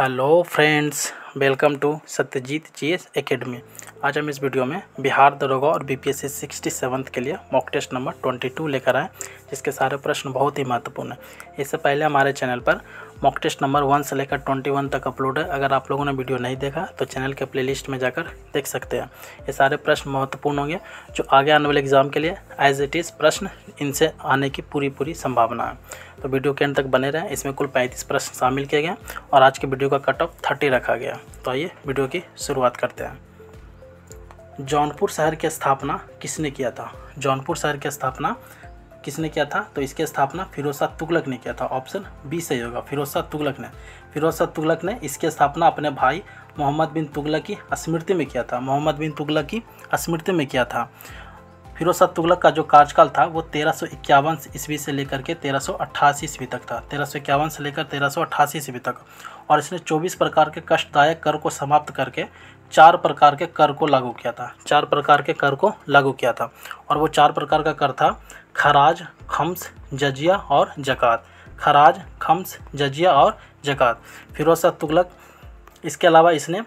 Hello friends, welcome to Satyajit GS academy. आज हम इस वीडियो में बिहार दरोगा और बीपीएससी 67 के लिए मॉक टेस्ट नंबर 22 लेकर आए, जिसके सारे प्रश्न बहुत ही महत्वपूर्ण हैं। इससे पहले हमारे चैनल पर मॉक टेस्ट नंबर 1 से लेकर 21 तक अपलोड है। अगर आप लोगों ने वीडियो नहीं देखा तो चैनल के प्लेलिस्ट में जाकर देख सकते हैं। ये सारे प्रश्न महत्वपूर्ण होंगे जो आगे आने वाले एग्ज़ाम के लिए एज इट इज़ प्रश्न इनसे आने की पूरी संभावना है। तो वीडियो के अंत तक बने रहें। इसमें कुल 35 प्रश्न शामिल किए गए और आज के वीडियो का कट ऑफ 30 रखा गया। तो आइए वीडियो की शुरुआत करते हैं। जौनपुर शहर की स्थापना किसने किया था? जौनपुर शहर की स्थापना किसने किया था? तो इसकी स्थापना फिरोज शाह तुगलक ने किया था। ऑप्शन बी सही होगा, फिरोज शाह तुगलक ने। फिरोज शाह तुगलक ने इसकी स्थापना अपने भाई मोहम्मद बिन तुगलक की स्मृति में किया था। मोहम्मद बिन तुगलक की स्मृति में किया था। फिरोज शाह तुगलक का जो कार्यकाल था वो 1351 ईस्वी से लेकर के 1388 ईस्वी तक था। 1351 से लेकर 1388 ईस्वी तक। और इसने 24 प्रकार के कष्टदायक कर को समाप्त करके 4 प्रकार के कर को लागू किया था। 4 प्रकार के कर को लागू किया था और वो 4 प्रकार का कर था खराज, खम्स, जजिया और ज़कात। खराज, खम्स, जजिया और ज़कात। फिरोज शाह तुगलक इसके अलावा इसने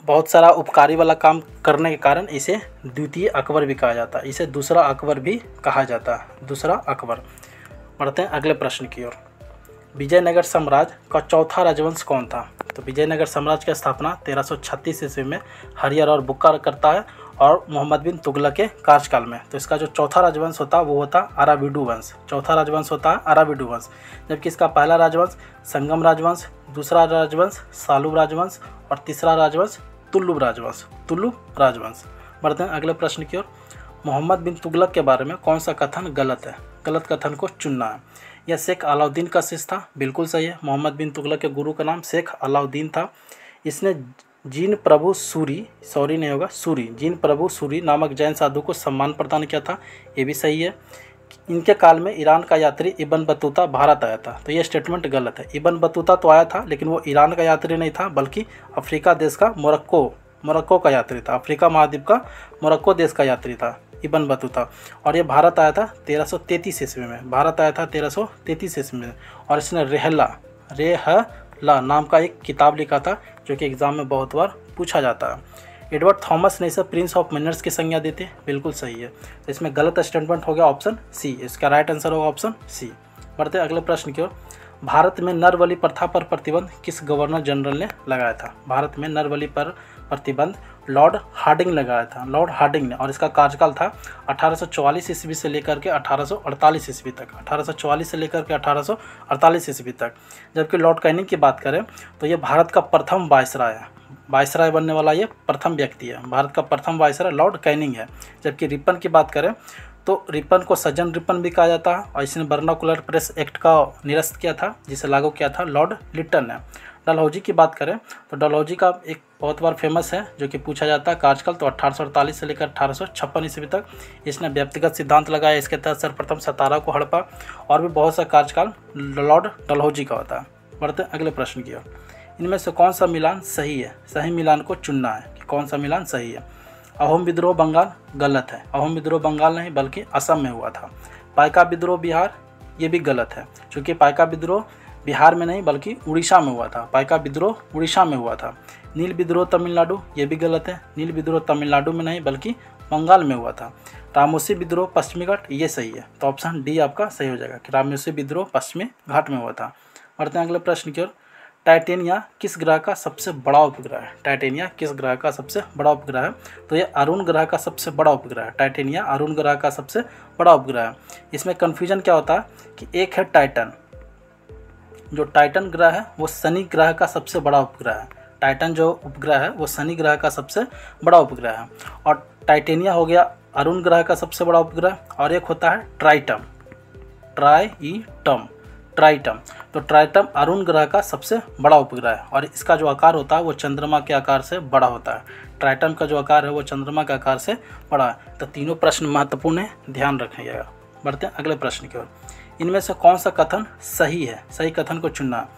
बहुत सारा उपकारी वाला काम करने के कारण इसे द्वितीय अकबर भी कहा जाता है। इसे दूसरा अकबर भी कहा जाता है, दूसरा अकबर। बढ़ते हैं अगले प्रश्न की ओर। विजयनगर साम्राज्य का चौथा राजवंश कौन था? तो विजयनगर साम्राज्य की स्थापना 1336 ईस्वी में हरियर और बुक्का करता है और मोहम्मद बिन तुगलक के कार्यकाल में। तो इसका जो चौथा राजवंश होता है वो होता है अराविडु वंश। चौथा राजवंश होता है अराविडु वंश, जबकि इसका पहला राजवंश संगम राजवंश, दूसरा राजवंश सालुब राजवंश और तीसरा राजवंश तुलुब राजवंश। तुलुब राजवंश। बढ़ते हैं अगले प्रश्न की ओर। मोहम्मद बिन तुगलक के बारे में कौन सा कथन गलत है? गलत कथन को चुनना है। यह शेख अलाउद्दीन का शिष्य था, बिल्कुल सही है। मोहम्मद बिन तुगलक के गुरु का नाम शेख अलाउद्दीन था। इसने जीन प्रभु सूरी नामक जैन साधु को सम्मान प्रदान किया था, ये भी सही है। इनके काल में ईरान का यात्री इब्न बतूता भारत आया था, तो ये स्टेटमेंट गलत है। इब्न बतूता तो आया था लेकिन वो ईरान का यात्री नहीं था, बल्कि अफ्रीका देश का मोरक्को का यात्री था। अफ्रीका महाद्वीप का मोरक्को देश का यात्री था इब्न बतूता। और ये भारत आया था 1333 ईस्वी में। भारत आया था 1333 ईस्वी में। और इसने रेहला नाम का एक किताब लिखा था जो कि एग्ज़ाम में बहुत बार पूछा जाता है। एडवर्ड थॉमस ने इसे प्रिंस ऑफ मैनर्स की संज्ञा दी थी, बिल्कुल सही है। तो इसमें गलत स्टेटमेंट हो गया ऑप्शन सी। इसका राइट आंसर होगा ऑप्शन सी। बढ़ते अगले प्रश्न की ओर। भारत में नर बलि प्रथा पर प्रतिबंध किस गवर्नर जनरल ने लगाया था? भारत में नर बलि पर प्रतिबंध लॉर्ड हार्डिंग लगाया था, लॉर्ड हार्डिंग ने। और इसका कार्यकाल था 1844 ईस्वी से लेकर के 1848 ईस्वी तक। 1844 से लेकर के 1848 ईस्वी तक। जबकि लॉर्ड कैनिंग की बात करें तो ये भारत का प्रथम वायसराय है। वायसराय बनने वाला ये प्रथम व्यक्ति है। भारत का प्रथम वायसराय लॉर्ड कैनिंग है। जबकि रिपन की बात करें तो रिपन को सज्जन रिपन भी कहा जाता है और इसने वर्नाकुलर प्रेस एक्ट का निरस्त किया था, जिसे लागू किया था लॉर्ड लिटन ने। डलहौजी की बात करें तो डलहौजी का एक बहुत बार फेमस है जो कि पूछा जाता है कार्यकाल तो 1848 से लेकर 1856 ईस्वी तक। इसने व्यक्तिगत सिद्धांत लगाया, इसके तहत सर्वप्रथम सतारा को हड़पा और भी बहुत सा कार्यकाल लॉर्ड डलहौजी का होता है। बढ़ते अगले प्रश्न की ओर। इनमें से कौन सा मिलान सही है? सही मिलान को चुनना है कि कौन सा मिलान सही है। अहोम विद्रोह बंगाल गलत है। अहोम विद्रोह बंगाल नहीं बल्कि असम में हुआ था। पाइका विद्रोह बिहार, ये भी गलत है, क्योंकि पाइका विद्रोह बिहार में नहीं बल्कि उड़ीसा में हुआ था। पाइका विद्रोह उड़ीसा में हुआ था। नील विद्रोह तमिलनाडु, ये भी गलत है। नील विद्रोह तमिलनाडु में नहीं बल्कि बंगाल में हुआ था। रामोसी विद्रोह पश्चिमी घाट, ये सही है। तो ऑप्शन डी आपका सही हो जाएगा कि रामोसी विद्रोह पश्चिमी घाट में हुआ था। बढ़ते हैं अगले प्रश्न की ओर। टाइटेनिया किस ग्रह का सबसे बड़ा उपग्रह है? टाइटेनिया किस ग्रह का सबसे बड़ा उपग्रह है? तो ये अरुण ग्रह का सबसे बड़ा उपग्रह है। टाइटेनिया अरुण ग्रह का सबसे बड़ा उपग्रह है। इसमें कन्फ्यूजन क्या होता है कि एक है टाइटन, जो टाइटन ग्रह है वो शनि ग्रह का सबसे बड़ा उपग्रह है। टाइटन जो उपग्रह है वो शनि ग्रह का सबसे बड़ा उपग्रह है। और टाइटेनिया हो गया अरुण ग्रह का सबसे बड़ा उपग्रह। और एक होता है ट्राइटम, ट्राइटम। तो ट्राइटम अरुण ग्रह का सबसे बड़ा उपग्रह है और इसका जो आकार होता है वो चंद्रमा के आकार से बड़ा होता है। ट्राइटम का जो आकार है वो चंद्रमा के आकार से बड़ा है। तो तीनों प्रश्न महत्वपूर्ण है, ध्यान रखिएगा। बढ़ते हैं अगले प्रश्न की ओर। इनमें से कौन सा कथन सही है? सही कथन को चुनना।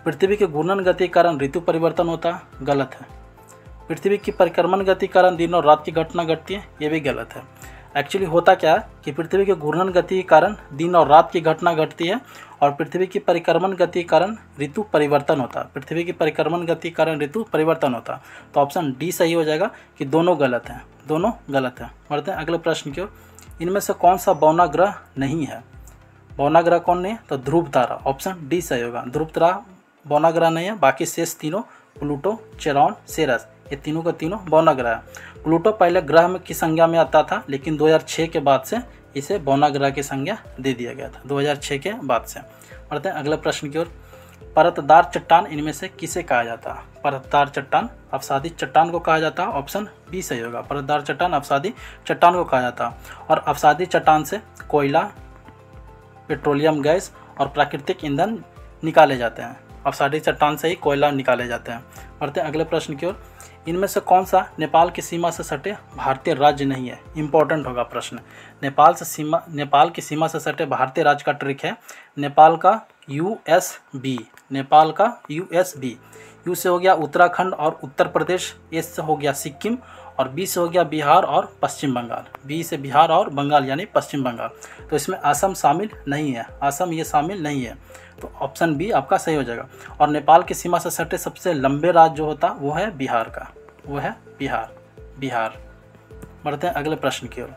पृथ्वी के घूर्णन गति के कारण ऋतु परिवर्तन होता है, गलत है। पृथ्वी की परिक्रमण गति के कारण दिन और रात की घटना घटती है, ये भी गलत है। एक्चुअली होता क्या है कि पृथ्वी के घूर्णन गति के कारण दिन और रात की घटना घटती है और पृथ्वी की परिक्रमण गति के कारण ऋतु परिवर्तन होता है। पृथ्वी की परिक्रमण गति के कारण ऋतु परिवर्तन होता है। तो ऑप्शन डी सही हो जाएगा कि दोनों गलत हैं, दोनों गलत हैं। बढ़ते हैं अगले प्रश्न की ओर। इनमें से कौन सा बौना ग्रह नहीं है? बौना ग्रह कौन नहीं है? तो ध्रुव तारा, ऑप्शन डी सही होगा। ध्रुव तारा बौना ग्रह नहीं है। बाकी शेष तीनों प्लूटो, चेरॉन, सेरस, ये तीनों का तीनों बौना ग्रह है। प्लूटो पहले ग्रह में की संज्ञा में आता था, लेकिन 2006 के बाद से इसे बौना ग्रह की संज्ञा दे दिया गया था, 2006 के बाद से। बढ़ते हैं अगले प्रश्न की ओर। परतदार चट्टान इनमें से किसे कहा जाता है? परतदार चट्टान अवसादी चट्टान को कहा जाता है, ऑप्शन बी सही होगा। परतदार चट्टान अवसादी चट्टान को कहा जाता है और अवसादी चट्टान से कोयला, पेट्रोलियम गैस और प्राकृतिक ईंधन निकाले जाते हैं। अवसादी चट्टान से ही कोयला निकाले जाते हैं। बढ़ते हैं अगले प्रश्न की ओर। इनमें से कौन सा नेपाल की सीमा से सटे भारतीय राज्य नहीं है? इंपॉर्टेंट होगा प्रश्न। नेपाल की सीमा से सटे भारतीय राज्य का ट्रिक है नेपाल का USB, नेपाल का USB। यू से हो गया उत्तराखंड और उत्तर प्रदेश, एस से हो गया सिक्किम और बी से हो गया बिहार और पश्चिम बंगाल। बी से बिहार और बंगाल यानी पश्चिम बंगाल। तो इसमें असम शामिल नहीं है, असम ये शामिल नहीं है। तो ऑप्शन बी आपका सही हो जाएगा। और नेपाल की सीमा से सटे सबसे लंबे राज्य जो होता वो है बिहार का, वो है बिहार। बढ़ते हैं अगले प्रश्न की ओर।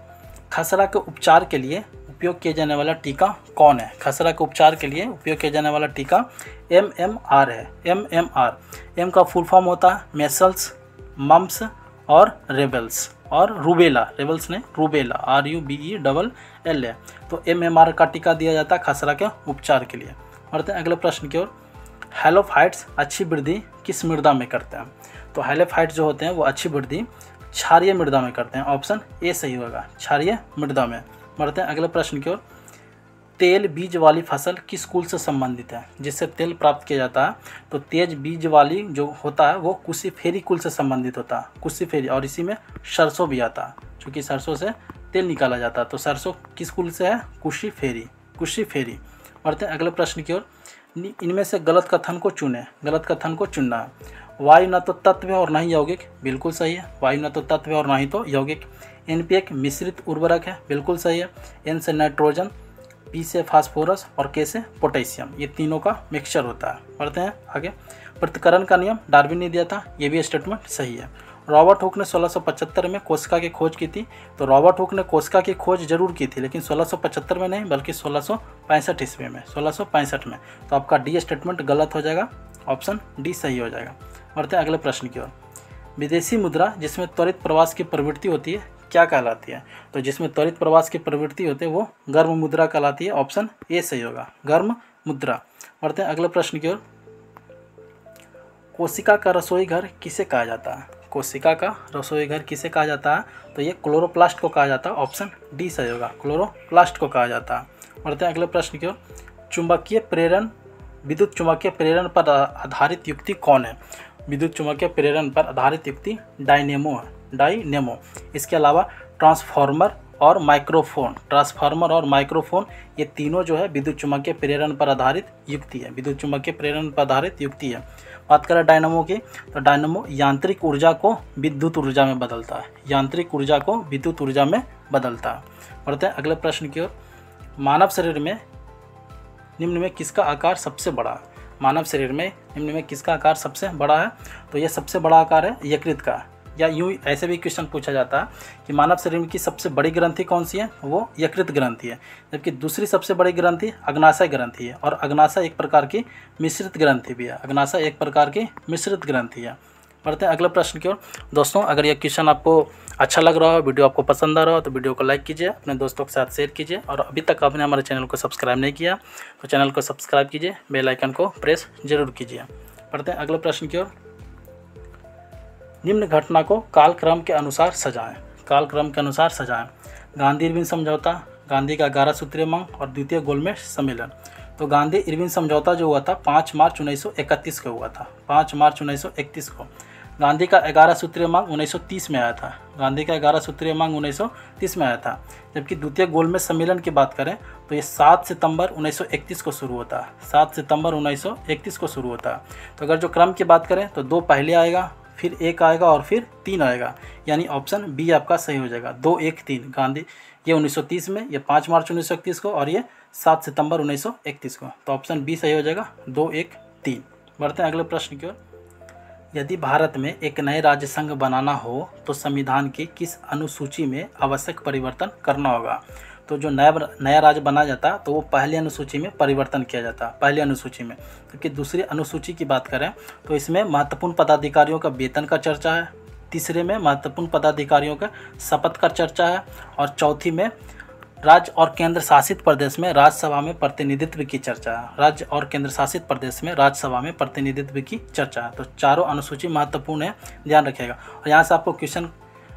खसरा के उपचार के लिए उपयोग किए जाने वाला टीका कौन है? खसरा के उपचार के लिए उपयोग किया जाने वाला टीका MMR है। MMR, एम का फुल फॉर्म होता है मेसल्स, मम्प्स और रेबल्स और रूबेला, रेबल्स ने रूबेला, RUBELL है। तो MMR का टीका दिया जाता है खसरा के उपचार के लिए। बढ़ते हैं अगले प्रश्न की ओर। हेलोफाइट्स अच्छी वृद्धि किस मृदा में करते हैं? तो हेलोफाइट्स जो होते हैं वो अच्छी वृद्धि क्षारीय मृदा में करते हैं, ऑप्शन ए सही होगा, क्षारीय मृदा में। बढ़ते हैं अगले प्रश्न की ओर। तेल बीज वाली फसल किस कुल से संबंधित है? जिससे तेल प्राप्त किया जाता है तो तेज बीज वाली जो होता है वो कुशीफेरी कुल से संबंधित होता है, कुशीफेरी। और इसी में सरसों भी आता है, क्योंकि सरसों से तेल निकाला जाता है। तो सरसों किस कुल से है? कुशीफेरी। बढ़ते हैं अगले प्रश्न की ओर। इनमें से गलत कथन को चुने, गलत कथन को चुनना है। वायु न तो तत्व है और न ही यौगिक, बिल्कुल सही है। वायु न तो तत्व है और न ही तो यौगिक। NP एक मिश्रित उर्वरक है, बिल्कुल सही है। N से नाइट्रोजन, P से फास्फोरस और K से पोटेशियम, ये तीनों का मिक्सचर होता है। बढ़ते हैं आगे। पृथक्करण का नियम डार्विन ने दिया था, ये भी स्टेटमेंट सही है। रॉबर्ट हुक ने 1675 में कोशिका की खोज की थी। तो रॉबर्ट हुक ने कोशिका की खोज जरूर की थी, लेकिन 1675 में नहीं बल्कि 1665 ईस्वी में, 1665 में। तो आपका डी स्टेटमेंट गलत हो जाएगा, ऑप्शन डी सही हो जाएगा। बढ़ते हैं अगले प्रश्न की ओर। विदेशी मुद्रा जिसमें त्वरित प्रवास की प्रवृत्ति होती है क्या कहलाती है? तो जिसमें त्वरित प्रवास की प्रवृत्ति होती है वो गर्म मुद्रा कहलाती है, ऑप्शन ए सही होगा, गर्म मुद्रा। बढ़ते हैं अगले प्रश्न की ओर। कोशिका का रसोई घर किसे कहा जाता है? कोशिका का रसोई घर किसे कहा जाता है? तो ये क्लोरोप्लास्ट को कहा जाता है, ऑप्शन डी सही होगा, क्लोरोप्लास्ट को कहा जाता है। बढ़ते हैं अगले प्रश्न की ओर। चुंबकीय प्रेरण, विद्युत चुम्बकीय प्रेरण पर आधारित युक्ति कौन है? विद्युत चुम्बकीय प्रेरण पर आधारित युक्ति डायनेमो है, डायनेमो। इसके अलावा ट्रांसफार्मर और माइक्रोफोन, ये तीनों जो है विद्युत चुम्बकीय प्रेरण पर आधारित युक्ति है, विद्युत चुम्बकीय प्रेरण पर आधारित युक्ति है। बात करें डायनेमो की, तो डायनेमो यांत्रिक ऊर्जा को विद्युत ऊर्जा में बदलता है, यांत्रिक ऊर्जा को विद्युत ऊर्जा में बदलता है। बढ़ते हैं अगले प्रश्न की ओर। मानव शरीर में निम्न में किसका आकार सबसे बड़ा है? मानव शरीर में निम्न में किसका आकार सबसे बड़ा है? तो यह सबसे बड़ा आकार है यकृत का। या यूँ ऐसे भी क्वेश्चन पूछा जाता है कि मानव शरीर की सबसे बड़ी ग्रंथि कौन सी है? वो यकृत ग्रंथि है। जबकि दूसरी सबसे बड़ी ग्रंथि अग्नाशय ग्रंथि है, और अग्नाशय एक प्रकार की मिश्रित ग्रंथि भी है, अग्नाशय एक प्रकार की मिश्रित ग्रंथि है। बढ़ते हैं अगले प्रश्न की ओर। दोस्तों, अगर यह क्वेश्चन आपको अच्छा लग रहा हो, वीडियो आपको पसंद आ रहा हो, तो वीडियो को लाइक कीजिए, अपने दोस्तों के साथ शेयर कीजिए, और अभी तक आपने हमारे चैनल को सब्सक्राइब नहीं किया तो चैनल को सब्सक्राइब कीजिए, बेल आइकन को प्रेस जरूर कीजिए। बढ़ते हैं अगले प्रश्न की ओर। निम्न घटना को कालक्रम के अनुसार सजाएं, कालक्रम के अनुसार सजाएं। गांधी इरविन समझौता, गांधी का 11 सूत्रीय मांग और द्वितीय गोलमेज सम्मेलन। तो गांधी इरविन समझौता जो हुआ था 5 मार्च 1931 को हुआ था, 5 मार्च 1931 को। गांधी का 11 सूत्रीय मांग 1930 में आया था, गांधी का 11 सूत्रीय मांग 1930 में आया था। जबकि द्वितीय गोलमेज सम्मेलन की बात करें तो ये 7 सितंबर 1931 को शुरू होता है, 7 सितंबर 1931 को शुरू होता है। तो अगर जो क्रम की बात करें तो 2 पहले आएगा, फिर 1 आएगा और फिर 3 आएगा, यानी ऑप्शन बी आपका सही हो जाएगा। 2, 1, 3 गांधी, ये 1930 में, ये 5 मार्च 1931 को और ये 7 सितंबर 1931 को। तो ऑप्शन बी सही हो जाएगा, 2, 1, 3। बढ़ते हैं अगले प्रश्न की ओर। यदि भारत में एक नए राज्य संघ बनाना हो तो संविधान की किस अनुसूची में आवश्यक परिवर्तन करना होगा? तो जो नया राज्य बना जाता तो वो पहली अनुसूची में परिवर्तन किया जाता, पहली अनुसूची में। क्योंकि दूसरी अनुसूची की बात करें तो इसमें महत्वपूर्ण पदाधिकारियों का वेतन का चर्चा है, तीसरे में महत्वपूर्ण पदाधिकारियों का शपथ का चर्चा है, और चौथी में राज्य और केंद्र शासित प्रदेश में राज्यसभा में प्रतिनिधित्व की चर्चा है। राज्य और केंद्र शासित प्रदेश में राज्यसभा में प्रतिनिधित्व की चर्चा है। तो चारों अनुसूची महत्वपूर्ण है, ध्यान रखिएगा। और यहाँ से आपको क्वेश्चन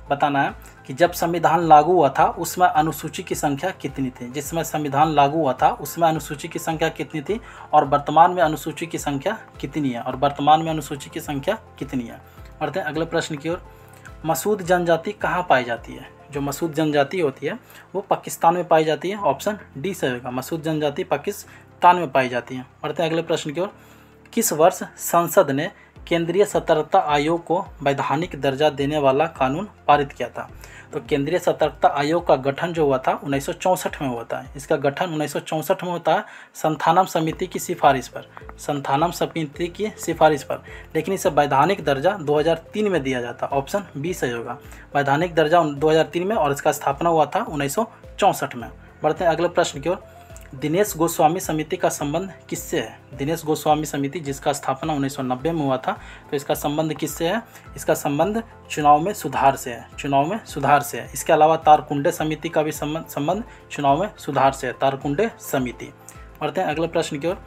बताना है कि जब संविधान लागू हुआ था उसमें अनुसूची की संख्या कितनी थी? जिसमें संविधान लागू हुआ था उसमें अनुसूची की संख्या कितनी थी, और वर्तमान में अनुसूची की संख्या कितनी है, और वर्तमान में अनुसूची की संख्या कितनी है। बढ़ते हैं अगले प्रश्न की ओर। मसूद जनजाति कहाँ पाई जाती है? जो मसूद जनजाति होती है वो पाकिस्तान में पाई जाती है, ऑप्शन डी सही होगा। मसूद जनजाति पाकिस्तान में पाई जाती है। बढ़ते हैं अगले प्रश्न की ओर। किस वर्ष संसद ने केंद्रीय सतर्कता आयोग को वैधानिक दर्जा देने वाला कानून पारित किया था? तो केंद्रीय सतर्कता आयोग का गठन जो हुआ था 1964 में हुआ था। इसका गठन 1964 में होता है संथानम समिति की सिफारिश पर, संथानम समिति की सिफारिश पर। लेकिन इसे वैधानिक दर्जा 2003 में दिया जाता, ऑप्शन बी सही होगा। वैधानिक दर्जा 2003 में, और इसका स्थापना हुआ था 1964 में। बढ़ते हैं अगले प्रश्न की ओर। दिनेश गोस्वामी समिति का संबंध किससे है? दिनेश गोस्वामी समिति जिसका स्थापना 1990 में हुआ था, तो इसका संबंध किससे है? इसका संबंध चुनाव में सुधार से है, चुनाव में सुधार से है। इसके अलावा तारकुंडे समिति का भी संबंध चुनाव में सुधार से है, तारकुंडे समिति। बढ़ते हैं अगले प्रश्न की ओर।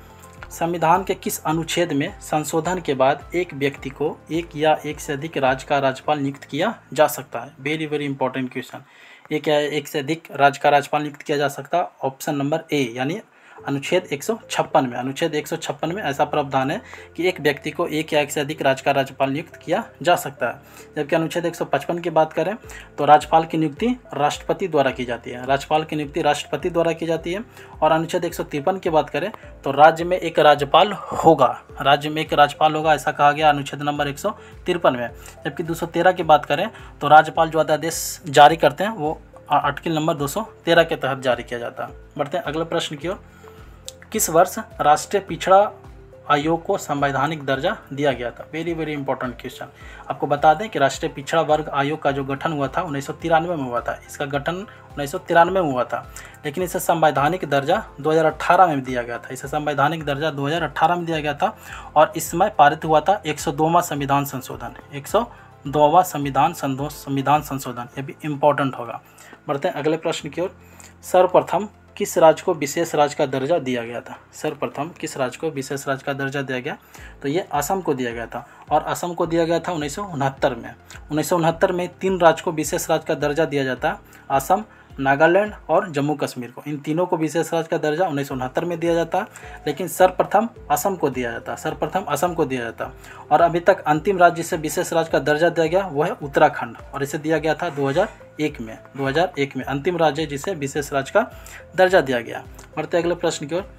संविधान के किस अनुच्छेद में संशोधन के बाद एक व्यक्ति को एक या एक से अधिक राज्य का राज्यपाल नियुक्त किया जा सकता है? Very very important question. एक से अधिक राज्य का राज्यपाल नियुक्त किया जा सकता, ऑप्शन नंबर ए, यानी अनुच्छेद 156 में। अनुच्छेद 156 में ऐसा प्रावधान है कि एक व्यक्ति को एक या एक से अधिक राज्य का राज्यपाल नियुक्त किया जा सकता है। जबकि अनुच्छेद 155 की बात करें तो राज्यपाल की नियुक्ति राष्ट्रपति द्वारा की जाती है, राज्यपाल की नियुक्ति राष्ट्रपति द्वारा की जाती है। और अनुच्छेद 153 की बात करें तो राज्य में एक राज्यपाल होगा, राज्य में एक राज्यपाल होगा, ऐसा कहा गया अनुच्छेद नंबर 153 में। जबकि 213 की बात करें तो राज्यपाल जो अध्यादेश जारी करते हैं वो आर्टिकल नंबर 213 के तहत जारी किया जाता है। बढ़ते हैं अगले प्रश्न की ओर। किस वर्ष राष्ट्रीय पिछड़ा आयोग को संवैधानिक दर्जा दिया गया था? Very very important question. आपको बता दें कि राष्ट्रीय पिछड़ा वर्ग आयोग का जो गठन हुआ था 1993 में हुआ था। इसका गठन 1993 में हुआ था, लेकिन इसे संवैधानिक दर्जा 2018 में दिया गया था। इसे संवैधानिक दर्जा 2018 में दिया गया था, और इस समय पारित हुआ था 102वां संविधान संशोधन, 102वां संविधान संशोधन। ये भी इम्पोर्टेंट होगा। बढ़ते हैं अगले प्रश्न की ओर। सर्वप्रथम किस राज्य को विशेष राज्य का दर्जा दिया गया था? सर्वप्रथम किस राज्य को विशेष राज्य का दर्जा दिया गया? तो ये असम को दिया गया था, और असम को दिया गया था 1969 में। 1969 में 3 राज्य को विशेष राज्य का दर्जा दिया जाता है, असम, नागालैंड और जम्मू कश्मीर को। इन तीनों को विशेष राज्य का दर्जा 1969 में दिया जाता है, लेकिन सर्वप्रथम असम को दिया जाता है, सर्वप्रथम असम को दिया जाता है। और अभी तक अंतिम राज्य जिसे विशेष राज्य का दर्जा दिया गया वो है उत्तराखंड, और इसे दिया गया था 2001 में। 2001 में अंतिम राज्य जिसे विशेष राज्य का दर्जा दिया गया। बढ़ते अगले प्रश्न की ओर।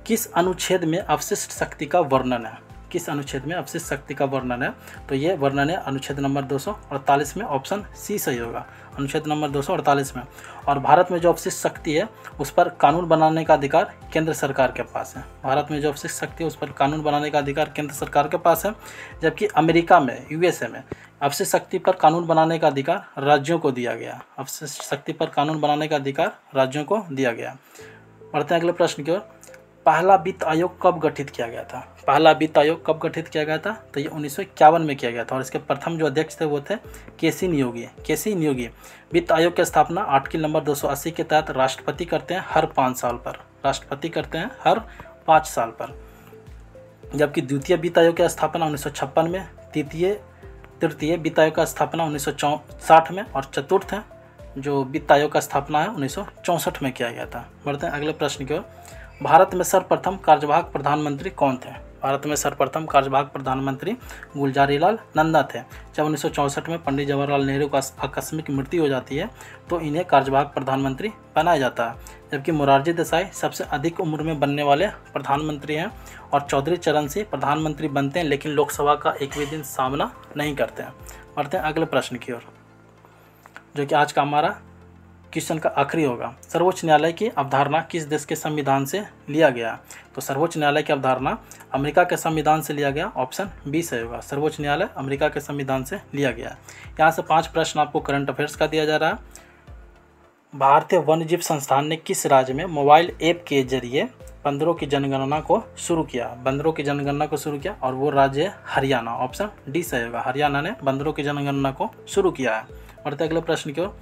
किस अनुच्छेद में अपशिष्ट शक्ति का वर्णन है? किस अनुच्छेद में अपशिष्ट शक्ति का वर्णन है? तो ये वर्णन है अनुच्छेद नंबर 248 में, ऑप्शन सी सही होगा। अनुच्छेद नंबर 248 में। और भारत में जो अपशिष्ट शक्ति है उस पर कानून बनाने का अधिकार केंद्र सरकार के पास है। भारत में जो अपशिष्ट शक्ति है उस पर कानून बनाने का अधिकार केंद्र सरकार के पास है। जबकि अमेरिका में, यूएसए में अपशिष्ट शक्ति पर कानून बनाने का अधिकार राज्यों को दिया गया। अपशिष्ट शक्ति पर कानून बनाने का अधिकार राज्यों को दिया गया। बढ़ते हैं अगले प्रश्न की ओर। पहला वित्त आयोग कब गठित किया गया था? पहला वित्त आयोग कब गठित किया गया था? तो ये 1951 में किया गया था, और इसके प्रथम जो अध्यक्ष थे वो थे केसी नियोगी। वित्त आयोग की स्थापना आर्टिकल नंबर 280 के तहत राष्ट्रपति करते हैं हर 5 साल पर, राष्ट्रपति करते हैं हर 5 साल पर। जबकि द्वितीय वित्त आयोग की स्थापना 1956 में, तृतीय वित्त आयोग का स्थापना 1964 में, और चतुर्थ जो वित्त आयोग का स्थापना है 1964 में किया गया था। बढ़ते हैं अगले प्रश्न की ओर। भारत में सर्वप्रथम कार्यवाहक प्रधानमंत्री कौन थे? भारत में सर्वप्रथम कार्यवाहक प्रधानमंत्री गुलजारीलाल नंदा थे। जब 1964 में पंडित जवाहरलाल नेहरू का आकस्मिक मृत्यु हो जाती है तो इन्हें कार्यवाहक प्रधानमंत्री बनाया जाता है। जबकि मोरारजी देसाई सबसे अधिक उम्र में बनने वाले प्रधानमंत्री हैं और चौधरी चरण सिंह प्रधानमंत्री बनते हैं लेकिन लोकसभा का एक भी दिन सामना नहीं करते हैं। बढ़ते हैं अगले प्रश्न की ओर, जो कि आज का हमारा क्वेश्चन का आखिरी होगा। सर्वोच्च न्यायालय की अवधारणा किस देश के संविधान से लिया गया? तो सर्वोच्च न्यायालय की अवधारणा अमेरिका के संविधान से लिया गया, ऑप्शन बी सही होगा। सर्वोच्च न्यायालय अमेरिका के संविधान से लिया गया। यहाँ से 5 प्रश्न आपको करंट अफेयर्स का दिया जा रहा है। भारतीय वन्यजीव संस्थान ने किस राज्य में मोबाइल ऐप के जरिए बंदरों की जनगणना को शुरू किया? बंदरों की जनगणना को शुरू किया और वो राज्य है हरियाणा, ऑप्शन डी सही होगा। हरियाणा ने बंदरों की जनगणना को शुरू किया है। बढ़ते अगले प्रश्न की ओर,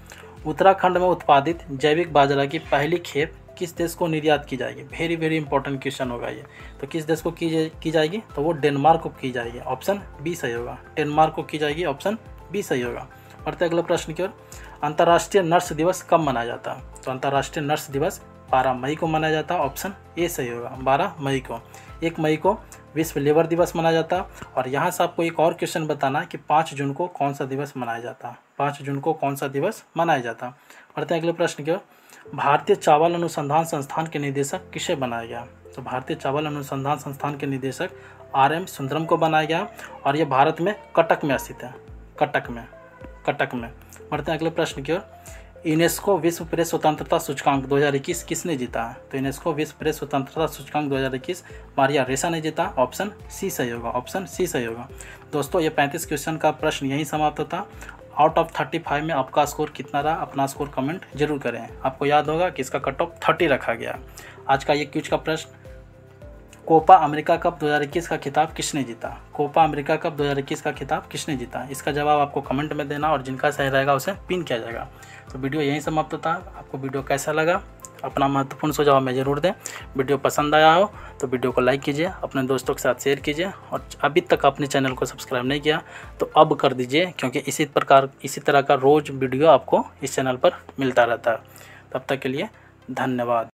उत्तराखंड में उत्पादित जैविक बाजरा की पहली खेप किस देश को निर्यात की जाएगी? वेरी वेरी इंपॉर्टेंट क्वेश्चन होगा ये। तो किस देश को की जाएगी? तो वो डेनमार्क को की जाएगी, ऑप्शन बी सही होगा। डेनमार्क को की जाएगी, ऑप्शन बी सही होगा। बढ़ते अगले प्रश्न की ओर, अंतर्राष्ट्रीय नर्स दिवस कब मनाया जाता है? तो अंतर्राष्ट्रीय नर्स दिवस 12 मई को मनाया जाता है, ऑप्शन ए सही होगा। 12 मई को। 1 मई को विश्व लेबर दिवस मनाया जाता है। और यहाँ से आपको एक और क्वेश्चन बताना है कि 5 जून को कौन सा दिवस मनाया जाता है? 5 जून को कौन सा दिवस मनाया जाता है? बढ़ते हैं अगले प्रश्न की ओर, भारतीय चावल अनुसंधान संस्थान के निदेशक किसे बनाया गया? तो भारतीय चावल अनुसंधान संस्थान के निदेशक RM सुंदरम को बनाया गया और ये भारत में कटक में स्थित है, कटक में। बढ़ते हैं अगले प्रश्न की ओर, यूनेस्को विश्व प्रेस स्वतंत्रता सूचकांक 2021 किसने जीता है? तो यूनेस्को विश्व प्रेस स्वतंत्रता सूचकांक 2021 मारिया रेसा ने जीता, ऑप्शन सी सही होगा। ऑप्शन सी सही होगा। दोस्तों ये 35 क्वेश्चन का प्रश्न यहीं समाप्त होता। आउट ऑफ 35 में आपका स्कोर कितना रहा? अपना स्कोर कमेंट जरूर करें। आपको याद होगा कि इसका कट ऑफ 30 रखा गया। आज का ये क्विज का प्रश्न, कोपा अमेरिका कप 2021 का खिताब किसने जीता? कोपा अमेरिका कप 2021 का खिताब किसने जीता? इसका जवाब आपको कमेंट में देना और जिनका सही रहेगा उसे पिन किया जाएगा। तो वीडियो यहीं समाप्त होता है। आपको वीडियो कैसा लगा अपना महत्वपूर्ण सुझाव में ज़रूर दें। वीडियो पसंद आया हो तो वीडियो को लाइक कीजिए, अपने दोस्तों के साथ शेयर कीजिए और अभी तक अपने चैनल को सब्सक्राइब नहीं किया तो अब कर दीजिए, क्योंकि इसी तरह का रोज़ वीडियो आपको इस चैनल पर मिलता रहता है। तब तक के लिए धन्यवाद।